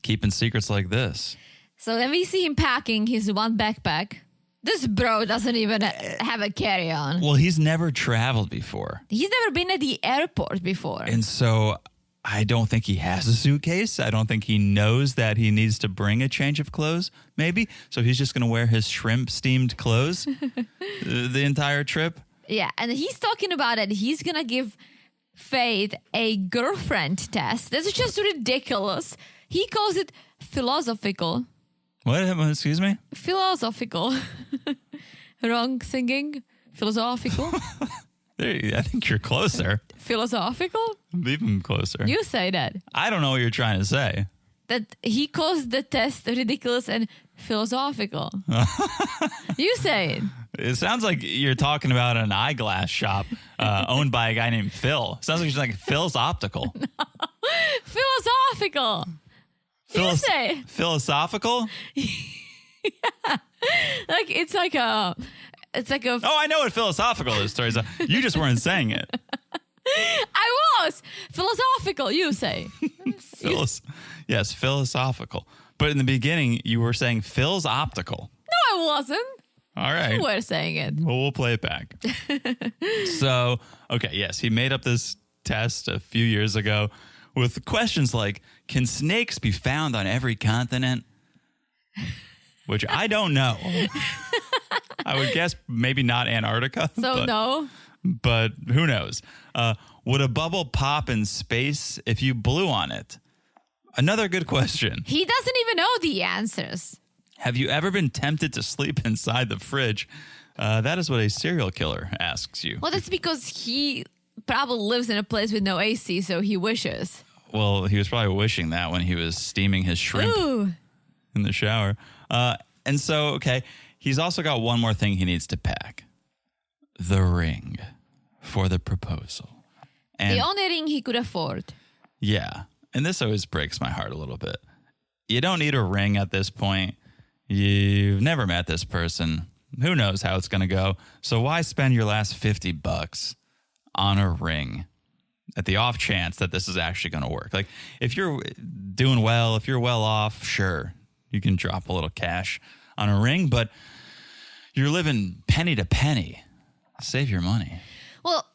keeping secrets like this. So then we see him packing his one backpack. This bro doesn't even have a carry-on. Well, he's never traveled before. He's never been at the airport before. And so I don't think he has a suitcase. I don't think he knows that he needs to bring a change of clothes, maybe. So he's just going to wear his shrimp steamed clothes the entire trip. Yeah, and he's talking about it. He's going to give Faith a girlfriend test. That's just ridiculous. He calls it philosophical. What? Excuse me? Philosophical. Wrong singing. Philosophical. I think you're closer. Philosophical? Even closer. You say that. I don't know what you're trying to say. That he calls the test ridiculous and philosophical. You say it. It sounds like you're talking about an eyeglass shop owned by a guy named Phil. Sounds like you're like Phil's Optical. Philosophical. You say. Philosophical? Like it's like a Oh, I know what philosophical is, Teresa. You just weren't saying it. I was philosophical, you say. Yes, philosophical. But in the beginning, you were saying Phil's Optical. No, I wasn't. All right. You were saying it. Well, we'll play it back. So, okay, yes, he made up this test a few years ago with questions like, can snakes be found on every continent? Which I don't know. I would guess maybe not Antarctica. So no. But who knows? Would a bubble pop in space if you blew on it? Another good question. He doesn't even know the answers. Have you ever been tempted to sleep inside the fridge? That is what a serial killer asks you. Well, that's because he probably lives in a place with no AC, so he wishes. Well, he was probably wishing that when he was steaming his shrimp in the shower. And so, okay, he's also got one more thing he needs to pack. The ring for the proposal. And the only ring he could afford. yeah, and this always breaks my heart a little bit. You don't need a ring at this point. You've never met this person. Who knows how it's going to go? So why spend your last $50 on a ring at the off chance that this is actually going to work? Like, if you're doing well, if you're well off, sure, you can drop a little cash on a ring, but you're living penny to penny. Save your money. Well,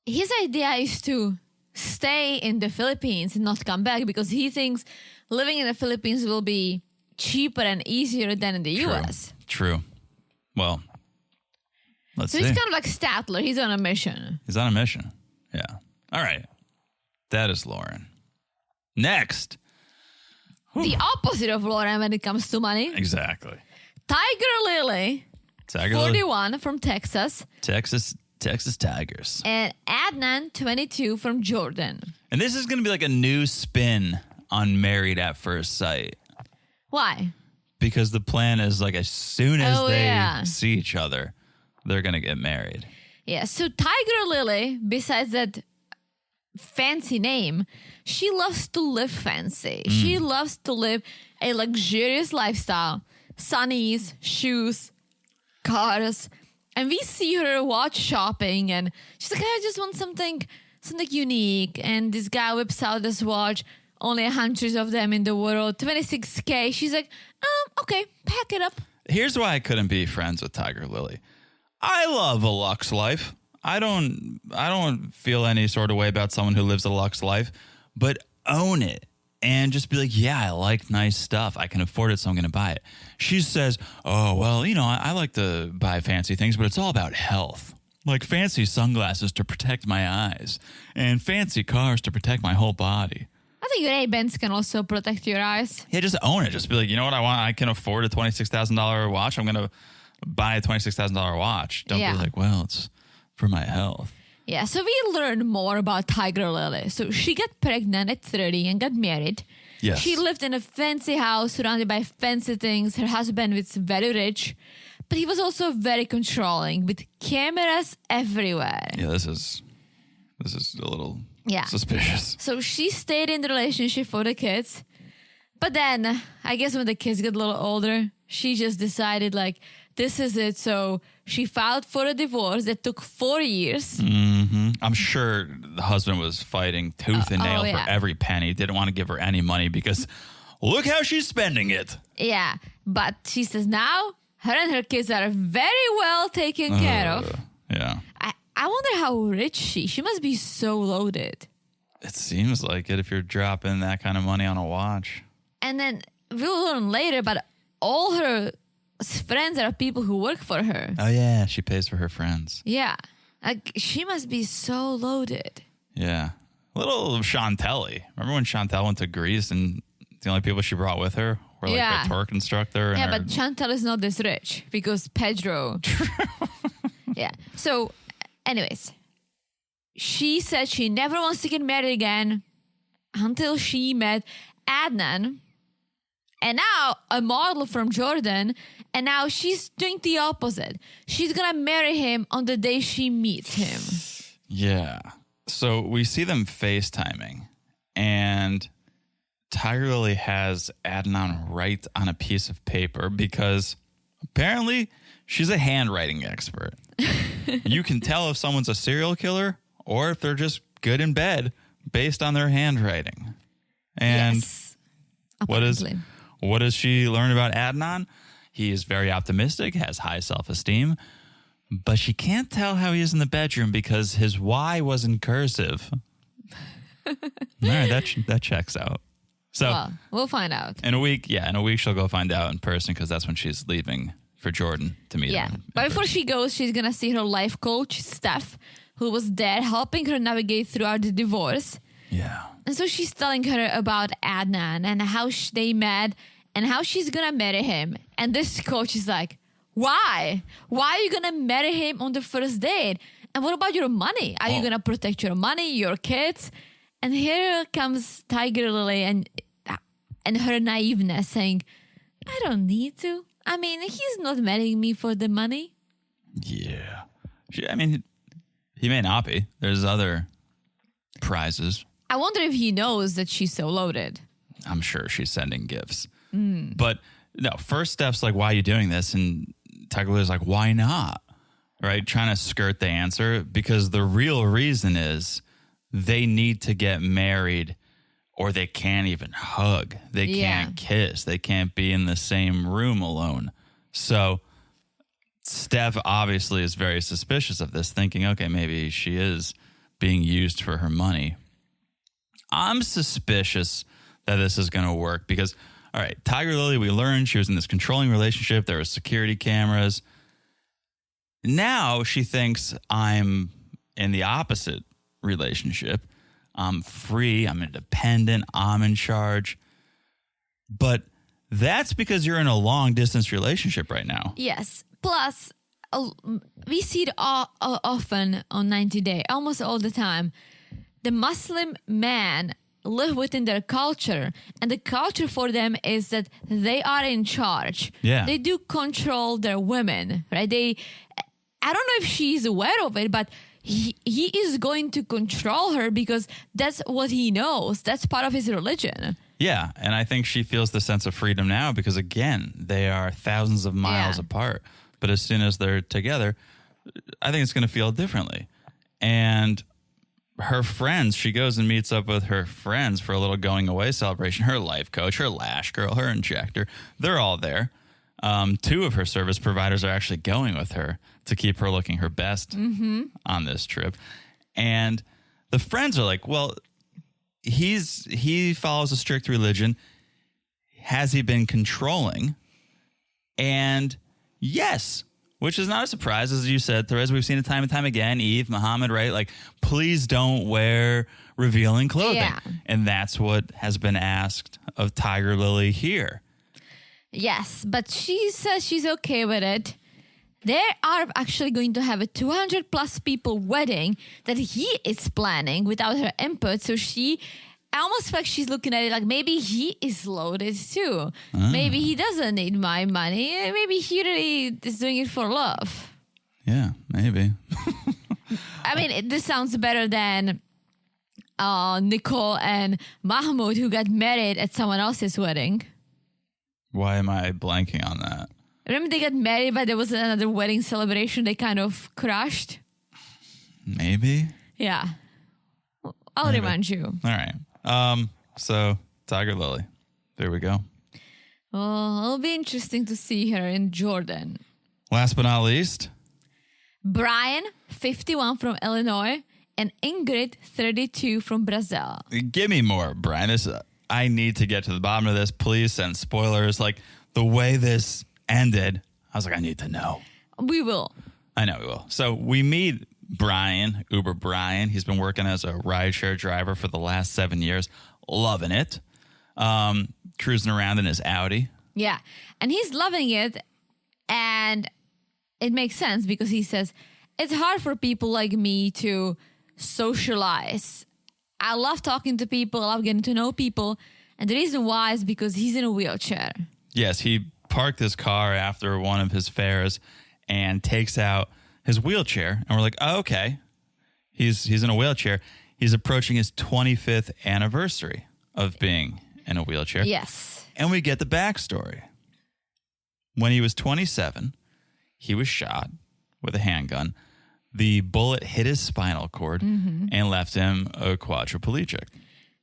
his idea is to stay in the Philippines and not come back because he thinks living in the Philippines will be cheaper and easier than in the U.S. True. Well, let's see. So he's kind of like Statler. He's on a mission. He's on a mission. Yeah. All right. That is Loren. Next. The opposite of Loren when it comes to money. Exactly. Tigerlily, 41 from Texas. Texas Tigers. And Adnan, 22 from Jordan. And this is going to be like a new spin on Married at First Sight. Why? Because the plan is like as soon as they see each other, they're going to get married. Yeah, so Tigerlily, besides that fancy name, she loves to live fancy. She loves to live a luxurious lifestyle. Sunnies, shoes, cars. And we see her watch shopping and she's like, I just want something unique. And this guy whips out this watch, only 100 of them in the world, $26K. She's like, okay, pack it up. Here's why I couldn't be friends with Tigerlily. I love a luxe life. I don't feel any sort of way about someone who lives a luxe life, but own it. And just be like, yeah, I like nice stuff. I can afford it, so I'm going to buy it. She says, oh, well, I like to buy fancy things, but it's all about health. Like fancy sunglasses to protect my eyes and fancy cars to protect my whole body. I think Ray-Bans can also protect your eyes. Yeah, just own it. Just be like, you know what I want? I can afford a $26,000 watch. I'm going to buy a $26,000 watch. Don't be like, well, it's for my health. Yeah, so we learned more about Tigerlily. So she got pregnant at 30 and got married. Yes. She lived in a fancy house surrounded by fancy things. Her husband was very rich. But he was also very controlling with cameras everywhere. Yeah, this is a little Yeah. suspicious. So she stayed in the relationship for the kids. But then I guess when the kids get a little older, she just decided like, this is it. So she filed for a divorce that took 4 years. I'm sure the husband was fighting tooth and nail for every penny. Didn't want to give her any money because look how she's spending it. Yeah. But she says now her and her kids are very well taken care of. Yeah. I wonder how rich she must be so loaded. It seems like it if you're dropping that kind of money on a watch. And then we'll learn later, but all her friends are people who work for her. Oh, yeah. She pays for her friends. Yeah. Like, she must be so loaded. Yeah. Little Chantelli. Remember when Chantel went to Greece and the only people she brought with her were like Yeah. a torque instructor? Yeah, and but Chantal is not this rich because Pedro. Yeah. So, anyways, she said she never wants to get married again until she met Adnan. And now a model from Jordan. And now she's doing the opposite. She's going to marry him on the day she meets him. Yeah. So we see them FaceTiming. And Tigerlily has Adnan write on a piece of paper because apparently she's a handwriting expert. You can tell if someone's a serial killer or if they're just good in bed based on their handwriting. And Yes. what Apparently. does she learn about Adnan? He is very optimistic, has high self-esteem, but she can't tell how he is in the bedroom because his Y was in cursive. All right, that checks out. So Well, we'll find out. in a week she'll go find out in person because that's when she's leaving for Jordan to meet Yeah. him. But before she goes, she's going to see her life coach, Steph, who was there helping her navigate throughout the divorce. Yeah. And so she's telling her about Adnan and how they met and how she's going to marry him. And this coach is like, why? Why are you going to marry him on the first date? And what about your money? Are you going to protect your money, your kids? And here comes Tigerlily and her naiveness saying, I don't need to. I mean, he's not marrying me for the money. Yeah. He may not be. There's other prizes. I wonder if he knows that she's so loaded. I'm sure she's sending gifts. But no, first step's like, why are you doing this? And Tigerlily's like, why not? Right? Trying to skirt the answer because the real reason is they need to get married or they can't even hug. They can't kiss. They can't be in the same room alone. So Steph obviously is very suspicious of this, thinking, okay, maybe she is being used for her money. I'm suspicious that this is going to work because, all right, Tigerlily, we learned she was in this controlling relationship. There were security cameras. Now she thinks I'm in the opposite relationship. I'm free. I'm independent. I'm in charge. But that's because you're in a long distance relationship right now. Yes. Plus, we see it often on 90 Day, almost all the time. The Muslim men live within their culture, and the culture for them is that they are in charge. Yeah. They do control their women, right? I don't know if she's aware of it, but he is going to control her because that's what he knows. That's part of his religion. Yeah, and I think she feels the sense of freedom now because, again, they are thousands of miles apart. But as soon as they're together, I think it's going to feel differently. And her friends, she goes and meets up with her friends for a little going away celebration. Her life coach, her lash girl, her injector, they're all there. 2 of her service providers are actually going with her to keep her looking her best on this trip. And the friends are like, well, he follows a strict religion. Has he been controlling? And yes, which is not a surprise, as you said, Therese. We've seen it time and time again. Eve, Muhammad, right? Like, please don't wear revealing clothing. Yeah. And that's what has been asked of Tigerlily here. Yes, but she says she's okay with it. They are actually going to have a 200 plus people wedding that he is planning without her input. So she I almost feel like she's looking at it like maybe he is loaded too. Maybe he doesn't need my money. Maybe he really is doing it for love. Yeah, maybe. I mean, this sounds better than Nicole and Mahmoud who got married at someone else's wedding. Why am I blanking on that? Remember they got married, but there was another wedding celebration they kind of crashed? Maybe. Yeah. I'll remind you. All right. So Tigerlily. There we go. Well, it'll be interesting to see her in Jordan. Last but not least, Brian, 51 from Illinois, and Ingrid, 32 from Brazil. give me more, Brian. I need to get to the bottom of this. Please send spoilers. Like the way this ended, I was like, I need to know. We will. I know we will. So we meet Brian, Uber Brian. He's been working as a rideshare driver for the last 7 years. Loving it. Cruising around in his Audi. Yeah. And he's loving it. And it makes sense because he says, it's hard for people like me to socialize. I love talking to people. I love getting to know people. And the reason why is because he's in a wheelchair. Yes, he parked his car after one of his fares and takes out his wheelchair. And we're like, oh, okay. He's in a wheelchair. He's approaching his 25th anniversary of being in a wheelchair. Yes. And we get the backstory. When he was 27, he was shot with a handgun. The bullet hit his spinal cord and left him a quadriplegic.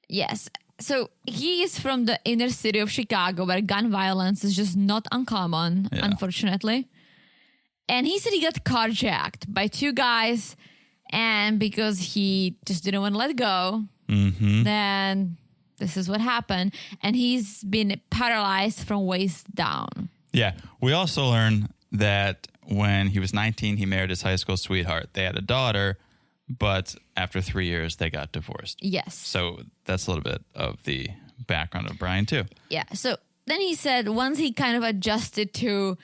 Yes. So he is from the inner city of Chicago where gun violence is just not uncommon, unfortunately. And he said he got carjacked by two guys. And because he just didn't want to let go, then this is what happened. And he's been paralyzed from waist down. Yeah. We also learned that when he was 19, he married his high school sweetheart. They had a daughter, but after 3 years, they got divorced. Yes. So that's a little bit of the background of Brian, too. Yeah. So then he said once he kind of adjusted to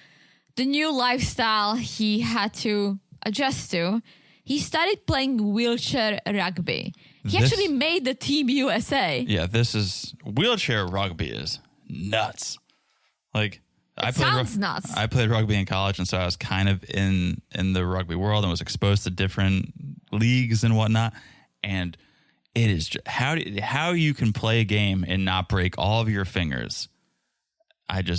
the new lifestyle he had to adjust to, he started playing wheelchair rugby. He actually made the Team USA. Yeah, wheelchair rugby is nuts. Like, Sounds nuts. I played rugby in college, and so I was kind of in the rugby world and was exposed to different leagues and whatnot. And it is just, how you can play a game and not break all of your fingers.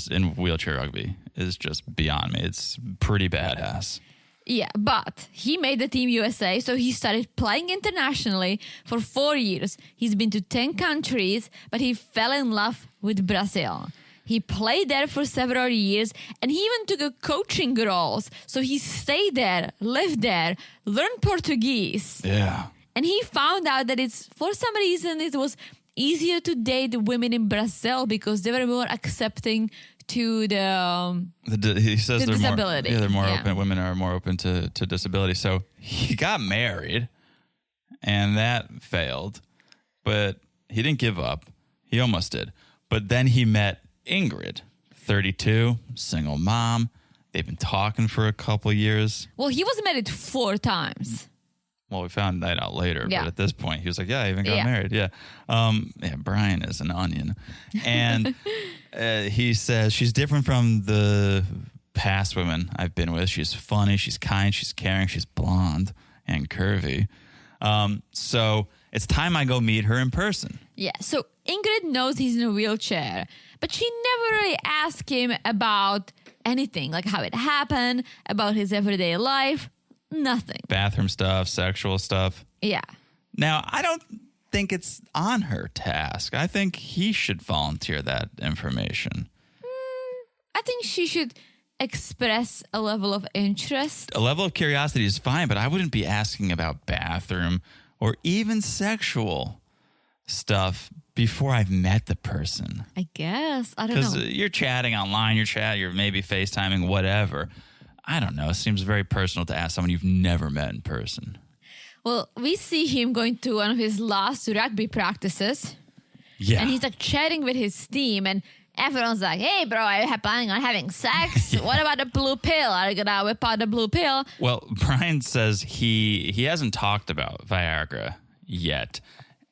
In wheelchair rugby is just beyond me. It's pretty badass. Yeah, but he made the Team USA, so he started playing internationally for 4 years. He's been to 10 countries, but he fell in love with Brazil. He played there for several years, and he even took a coaching roles. So he stayed there, lived there, learned Portuguese. Yeah. And he found out that for some reason, it was easier to date women in Brazil because they were more accepting to he says they're disability. They're more open. Women are more open to disability. So he got married, and that failed. But he didn't give up. He almost did. But then he met Ingrid, 32, single mom. They've been talking for a couple years. Well, he was married 4 times. Well, we found that out later. Yeah. But at this point, he was like, yeah, I even got married. Yeah. Brian is an onion. And he says she's different from the past women I've been with. She's funny. She's kind. She's caring. She's blonde and curvy. So it's time I go meet her in person. Yeah. So Ingrid knows he's in a wheelchair, but she never really asked him about anything, like how it happened, about his everyday life. Nothing. Bathroom stuff, sexual stuff. Yeah. Now, I don't think it's on her to ask. I think he should volunteer that information. I think she should express a level of interest. A level of curiosity is fine, but I wouldn't be asking about bathroom or even sexual stuff before I've met the person. I guess. I don't know. Because you're chatting online, you're maybe FaceTiming, whatever. I don't know. It seems very personal to ask someone you've never met in person. Well, we see him going to one of his last rugby practices. Yeah. And he's like chatting with his team, and everyone's like, hey, bro, are you planning on having sex? Yeah. What about the blue pill? Are you going to whip out the blue pill? Well, Brian says he hasn't talked about Viagra yet.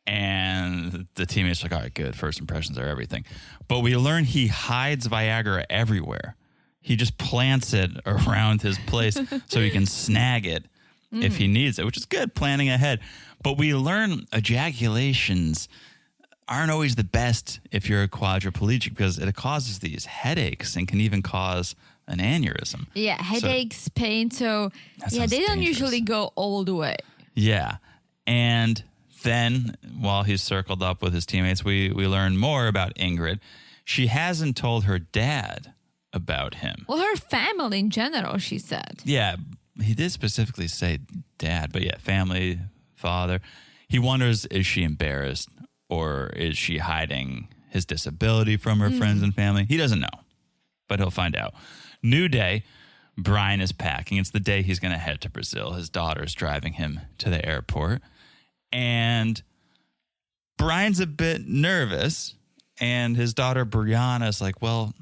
And the teammates are like, all right, good. First impressions are everything. But we learn he hides Viagra everywhere. He just plants it around his place so he can snag it if he needs it, which is good, planning ahead. But we learn ejaculations aren't always the best if you're a quadriplegic because it causes these headaches and can even cause an aneurysm. Yeah, headaches, pain. So, yeah, they don't usually go all the way. Yeah. And then while he's circled up with his teammates, we learn more about Ingrid. She hasn't told her dad about him. Well, her family in general, she said. Yeah, he did specifically say dad, but yeah, family, father. He wonders, is she embarrassed or is she hiding his disability from her friends and family? He doesn't know, but he'll find out. New day, Brian is packing. It's the day he's going to head to Brazil. His daughter's driving him to the airport. And Brian's a bit nervous. And his daughter, Brianna's like, well,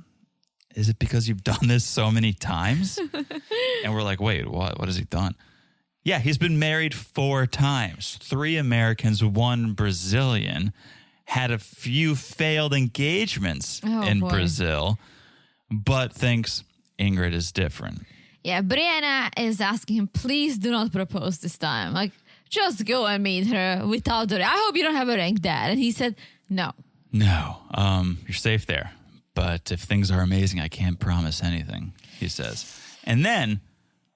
is it because you've done this so many times? And we're like, wait, what? What has he done? Yeah, he's been married 4 times. 3 Americans, 1 Brazilian. Had a few failed engagements in Brazil, but thinks Ingrid is different. Yeah, Brianna is asking him, please do not propose this time. Like, just go and meet her without the ring. I hope you don't have a ring, Dad. And he said, no. No, you're safe there. But if things are amazing, I can't promise anything, he says. And then,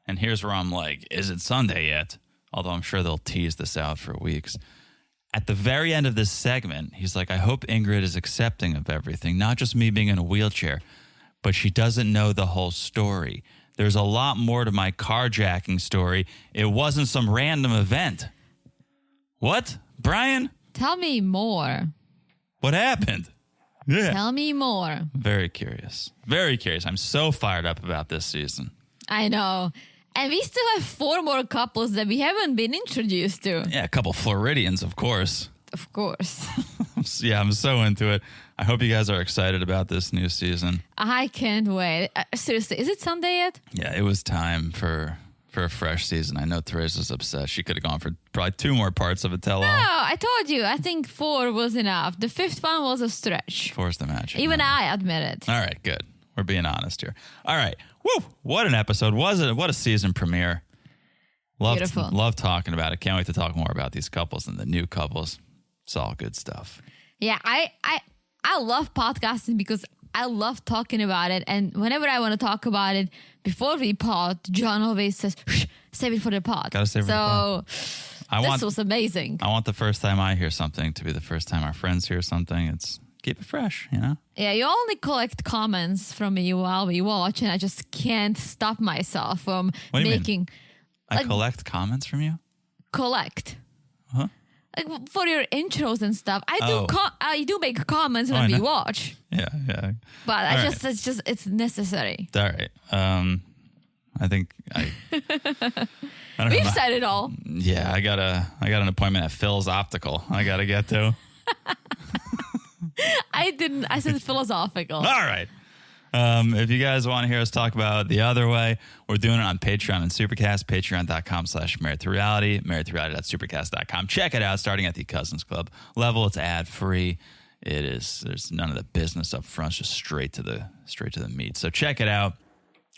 and here's where I'm like, is it Sunday yet? Although I'm sure they'll tease this out for weeks. At the very end of this segment, he's like, I hope Ingrid is accepting of everything, not just me being in a wheelchair, but she doesn't know the whole story. There's a lot more to my carjacking story. It wasn't some random event. What? Brian? Tell me more. What happened? Yeah. Tell me more. Very curious. Very curious. I'm so fired up about this season. I know. And we still have 4 more couples that we haven't been introduced to. Yeah, a couple Floridians, of course. Of course. Yeah, I'm so into it. I hope you guys are excited about this new season. I can't wait. Seriously, is it Sunday yet? Yeah, it was time for a fresh season. I know Teresa's upset. She could have gone for probably 2 more parts of a tell-all. No, I told you. I think 4 was enough. The 5th one was a stretch. 4's the magic. Even I admit it. All right, good. We're being honest here. All right. Woo! What an episode. Was it? What a season premiere. Beautiful. Love talking about it. Can't wait to talk more about these couples and the new couples. It's all good stuff. Yeah, I love podcasting because I love talking about it. And whenever I want to talk about it, before we pod, John always says, save it for the pod. Gotta save it for the pod. This was amazing. I want the first time I hear something to be the first time our friends hear something. It's keep it fresh, you know? Yeah, you only collect comments from me while we watch, and I just can't stop myself from making... I collect comments from you? Collect. Huh? Like for your intros and stuff. I do make comments when we watch. Yeah. But it's necessary. All right. I think We've said it all. Yeah, I got an appointment at Phil's Optical. I got to get to. I didn't. I said philosophical. All right. If you guys want to hear us talk about it the other way, we're doing it on Patreon and Supercast, patreon.com/married2reality, married2reality.supercast.com. Check it out, starting at the Cousins Club level. It's ad-free. There's none of the business up front, it's just straight to the meat. So check it out.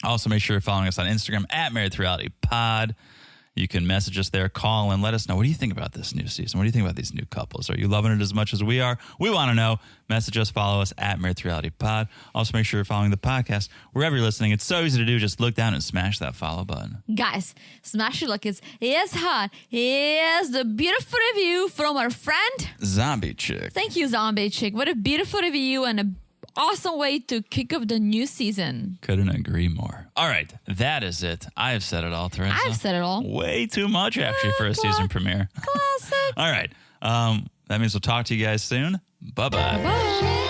Also, make sure you're following us on Instagram at married2realitypod. You can message us there, call and let us know. What do you think about this new season? What do you think about these new couples? Are you loving it as much as we are? We want to know. Message us, follow us at married2realitypod. Also, make sure you're following the podcast wherever you're listening. It's so easy to do. Just look down and smash that follow button. Guys, smash it like it's hot. Here's the beautiful review from our friend Zombie Chick. Thank you, Zombie Chick. What a beautiful review and an awesome way to kick off the new season. Couldn't agree more. All right, that is it. I have said it all, Teresa. I've said it all. Way too much, actually, for a season premiere. Classic. All right. That means we'll talk to you guys soon. Bye-bye. Bye.